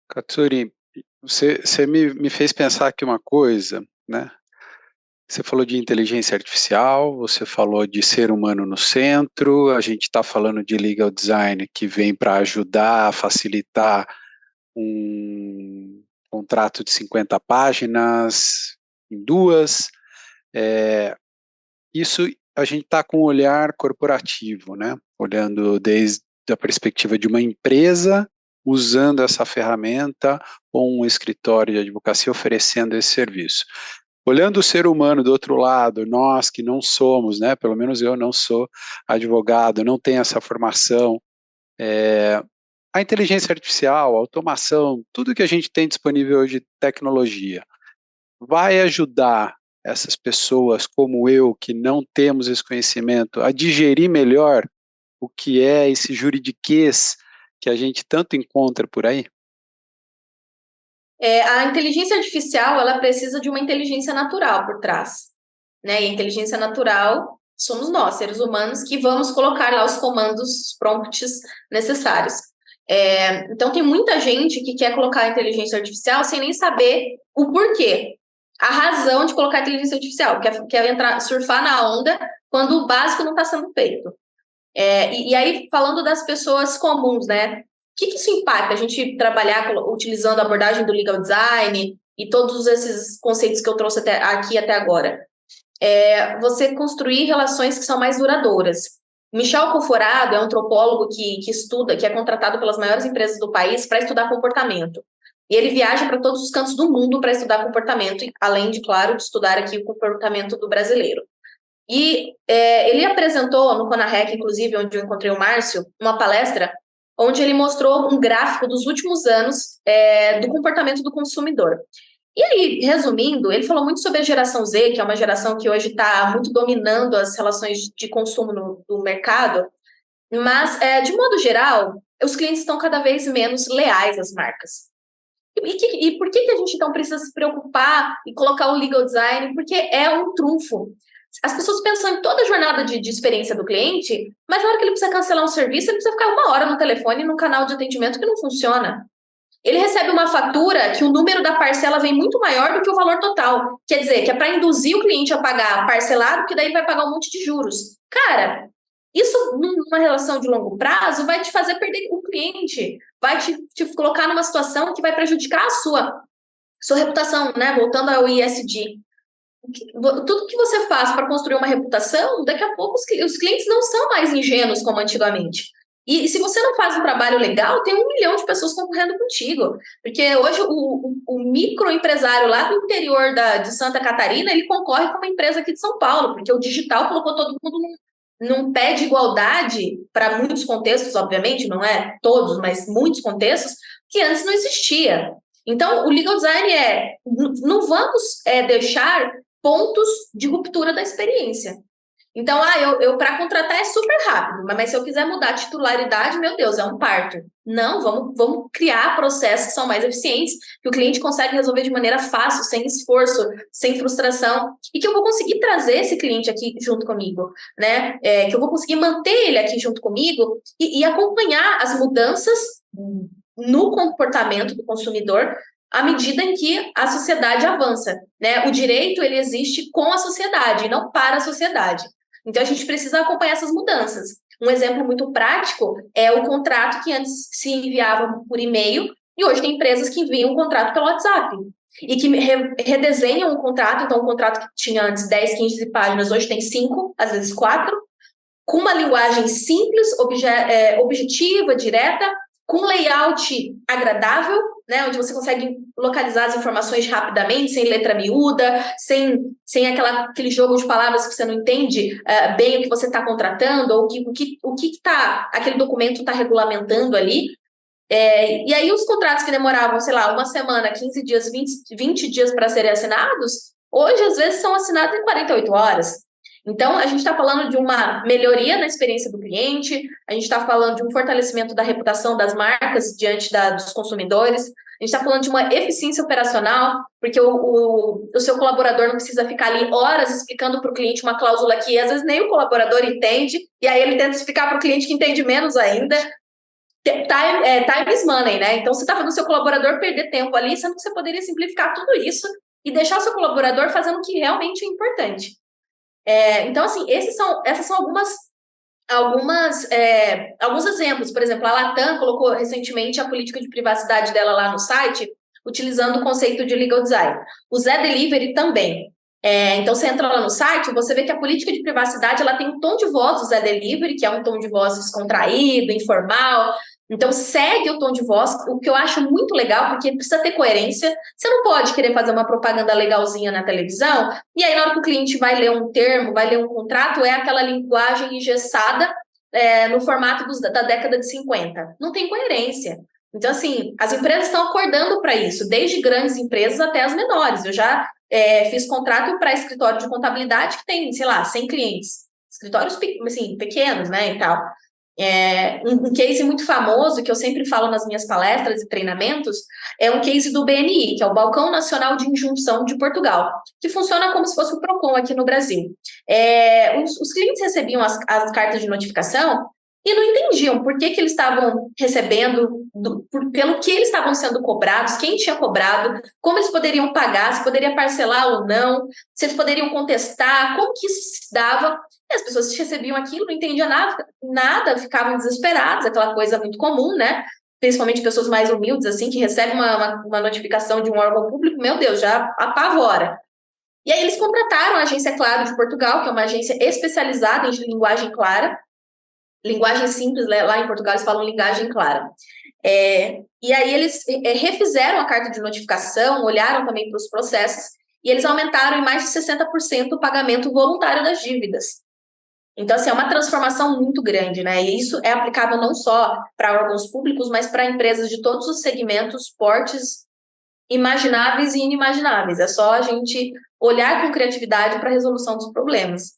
Katsuri, você me fez pensar aqui uma coisa, né? Você falou de inteligência artificial, você falou de ser humano no centro, a gente está falando de legal design que vem para ajudar a facilitar um contrato de 50 páginas em duas. Isso a gente está com um olhar corporativo, né? Olhando desde a perspectiva de uma empresa usando essa ferramenta ou um escritório de advocacia oferecendo esse serviço. Olhando o ser humano do outro lado, nós que não somos, né? Pelo menos eu não sou advogado, não tenho essa formação. A inteligência artificial, a automação, tudo que a gente tem disponível hoje de tecnologia, vai ajudar essas pessoas como eu, que não temos esse conhecimento, a digerir melhor o que é esse juridiquês que a gente tanto encontra por aí? A inteligência artificial, ela precisa de uma inteligência natural por trás, né? E a inteligência natural somos nós, seres humanos, que vamos colocar lá os comandos, os prompts necessários. Então, tem muita gente que quer colocar a inteligência artificial sem nem saber o porquê, a razão de colocar a inteligência artificial, quer entrar, surfar na onda quando o básico não está sendo feito. E aí, falando das pessoas comuns, né? O que isso impacta? A gente trabalhar utilizando a abordagem do legal design e todos esses conceitos que eu trouxe até agora. Você construir relações que são mais duradouras. Michel Conforado é um antropólogo que estuda, que é contratado pelas maiores empresas do país para estudar comportamento. E ele viaja para todos os cantos do mundo para estudar comportamento, além de, claro, de estudar aqui o comportamento do brasileiro. E ele apresentou no CONAREC, inclusive, onde eu encontrei o Márcio, uma palestra onde ele mostrou um gráfico dos últimos anos do comportamento do consumidor. E aí, resumindo, ele falou muito sobre a geração Z, que é uma geração que hoje está muito dominando as relações de consumo no mercado, mas, de modo geral, os clientes estão cada vez menos leais às marcas. E por que a gente então precisa se preocupar e colocar o legal design? Porque é um trunfo. As pessoas pensam em toda a jornada de experiência do cliente, mas na hora que ele precisa cancelar um serviço, ele precisa ficar 1 hora no telefone num canal de atendimento que não funciona. Ele recebe uma fatura que o número da parcela vem muito maior do que o valor total. Quer dizer, que é para induzir o cliente a pagar parcelado, que daí ele vai pagar um monte de juros. Cara, isso numa relação de longo prazo vai te fazer perder o cliente, vai te colocar numa situação que vai prejudicar a sua reputação, né? Voltando ao ISD. Tudo que você faz para construir uma reputação, daqui a pouco os clientes não são mais ingênuos como antigamente. E se você não faz um trabalho legal, tem 1 milhão de pessoas concorrendo contigo. Porque hoje o microempresário lá do interior de Santa Catarina, ele concorre com uma empresa aqui de São Paulo, porque o digital colocou todo mundo num pé de igualdade, para muitos contextos, obviamente, não é todos, mas muitos contextos, que antes não existia. Então, o legal design não vamos deixar pontos de ruptura da experiência. Então, eu para contratar é super rápido, mas se eu quiser mudar a titularidade, meu Deus, é um parto. Não, vamos criar processos que são mais eficientes, que o cliente consegue resolver de maneira fácil, sem esforço, sem frustração, e que eu vou conseguir trazer esse cliente aqui junto comigo, né? Que eu vou conseguir manter ele aqui junto comigo e acompanhar as mudanças no comportamento do consumidor à medida em que a sociedade avança, né? O direito, ele existe com a sociedade, não para a sociedade. Então, a gente precisa acompanhar essas mudanças. Um exemplo muito prático é o contrato que antes se enviava por e-mail e hoje tem empresas que enviam um contrato pelo WhatsApp e que redesenham o contrato. Então, um contrato que tinha antes 10, 15 páginas, hoje tem 5, às vezes 4, com uma linguagem simples, objetiva, direta, com layout agradável, né, onde você consegue localizar as informações rapidamente, sem letra miúda, sem aquele jogo de palavras que você não entende bem o que você está contratando, ou o que aquele documento está regulamentando ali. E aí os contratos que demoravam, sei lá, 1 semana, 15 dias, 20 dias para serem assinados, hoje às vezes são assinados em 48 horas. Então, a gente está falando de uma melhoria na experiência do cliente, a gente está falando de um fortalecimento da reputação das marcas diante dos consumidores, a gente está falando de uma eficiência operacional, porque o seu colaborador não precisa ficar ali horas explicando para o cliente uma cláusula que às vezes nem o colaborador entende, e aí ele tenta explicar para o cliente que entende menos ainda. time is money, né? Então, você está fazendo o seu colaborador perder tempo ali, sendo que você poderia simplificar tudo isso e deixar o seu colaborador fazendo o que realmente é importante. Então, assim, essas são alguns exemplos. Por exemplo, a Latam colocou recentemente a política de privacidade dela lá no site, utilizando o conceito de legal design. O Zé Delivery também. Então, você entra lá no site, você vê que a política de privacidade ela tem um tom de voz do Zé Delivery, que é um tom de voz descontraído, informal. Então, segue o tom de voz, o que eu acho muito legal, porque precisa ter coerência. Você não pode querer fazer uma propaganda legalzinha na televisão, e aí, na hora que o cliente vai ler um termo, vai ler um contrato, é aquela linguagem engessada no formato da década de 50. Não tem coerência. Então, assim, as empresas estão acordando para isso, desde grandes empresas até as menores. Eu já fiz contrato para escritório de contabilidade que tem, sei lá, 100 clientes. Escritórios assim, pequenos, né, e tal. Um case muito famoso, que eu sempre falo nas minhas palestras e treinamentos, é um case do BNI, que é o Balcão Nacional de Injunção de Portugal, que funciona como se fosse o PROCON aqui no Brasil. Os clientes recebiam as cartas de notificação e não entendiam por que eles estavam recebendo, pelo que eles estavam sendo cobrados, quem tinha cobrado, como eles poderiam pagar, se poderia parcelar ou não, se eles poderiam contestar, como que isso se dava. E as pessoas recebiam aquilo, não entendiam nada, ficavam desesperadas, aquela coisa muito comum, né? Principalmente pessoas mais humildes, assim, que recebem uma notificação de um órgão público, meu Deus, já apavora. E aí eles contrataram a Agência Claro de Portugal, que é uma agência especializada em linguagem clara, linguagem simples, lá em Portugal eles falam linguagem clara. E aí eles refizeram a carta de notificação, olharam também para os processos, e eles aumentaram em mais de 60% o pagamento voluntário das dívidas. Então, assim, é uma transformação muito grande, né? E isso é aplicável não só para órgãos públicos, mas para empresas de todos os segmentos, portes imagináveis e inimagináveis. É só a gente olhar com criatividade para a resolução dos problemas.